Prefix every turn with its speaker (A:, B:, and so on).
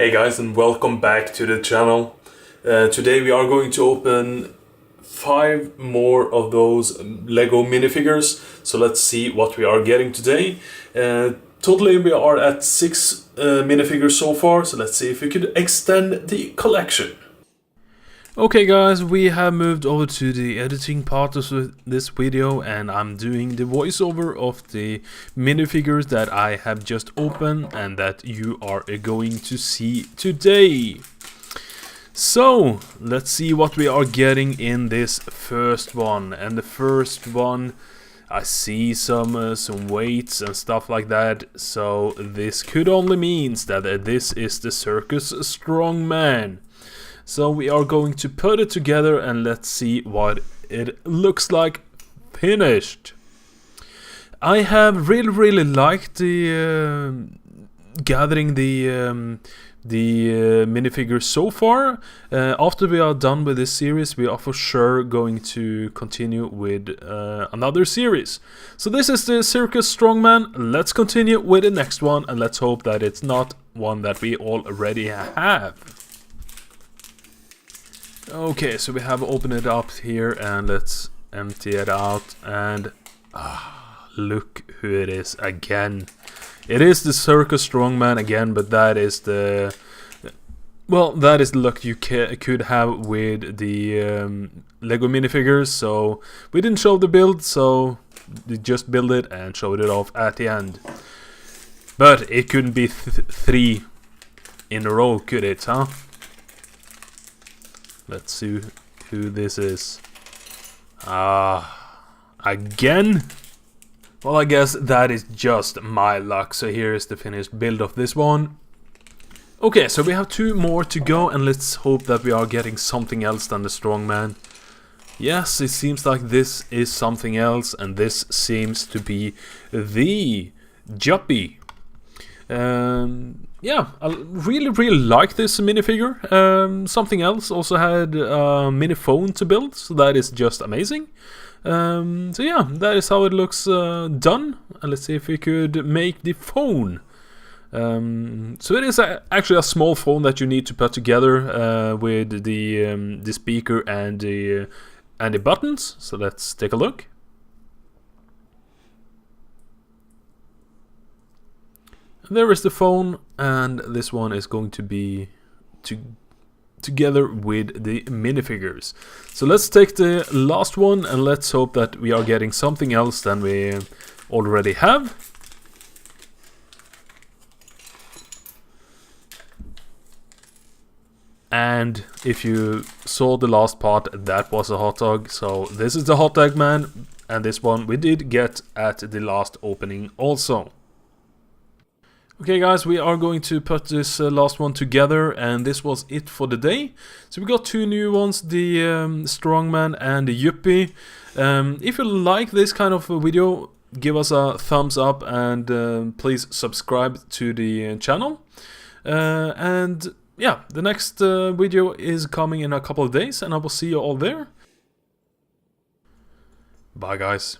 A: Hey guys, and welcome back to the channel. Today we are going to open 5 more of those Lego minifigures. So let's see what we are getting today. Totally we are at 6 minifigures so far, so let's see if we could extend the collection. Okay guys, we have moved over to the editing part of this video, and I'm doing the voiceover of the minifigures that I have just opened and that you are going to see today. So, let's see what we are getting in this first one. And the first one, I see some weights and stuff like that, so this could only means that this is the Circus Strongman. So we are going to put it together and let's see what it looks like finished. I have really liked the gathering the minifigures so far. After we are done with this series, we are for sure going to continue with another series. So this is the Circus Strongman. Let's continue with the next one, and let's hope that it's not one that we already have. Okay, so we have opened it up here, and let's empty it out, and look who it is again. It is the Circus Strongman again, but that is the... well, that is the look you could have with the Lego minifigures, so we didn't show the build, so we just build it and showed it off at the end. But it couldn't be 3 in a row, could it, huh? Let's see who this is. Again? Well, I guess that is just my luck. So here is the finished build of this one. Okay, so we have 2 more to go, and let's hope that we are getting something else than the Strongman. Yes, it seems like this is something else, and this seems to be the Juppy. Yeah, I really like this minifigure. Something else also had a mini phone to build, so that is just amazing. So yeah, that is how it looks done. And let's see if we could make the phone. So it is actually a small phone that you need to put together with the speaker and the buttons. So let's take a look. There is the phone, and this one is going to be together with the minifigures. So let's take the last one, and let's hope that we are getting something else than we already have. And if you saw the last part, that was a hot dog. So this is the hot dog man, and this one we did get at the last opening also. Okay guys, we are going to put this last one together, and this was it for the day. So we got 2 new ones, the Strongman and the Juppy. If you like this kind of video, give us a thumbs up, and please subscribe to the channel. And yeah, the next video is coming in a couple of days, and I will see you all there. Bye guys.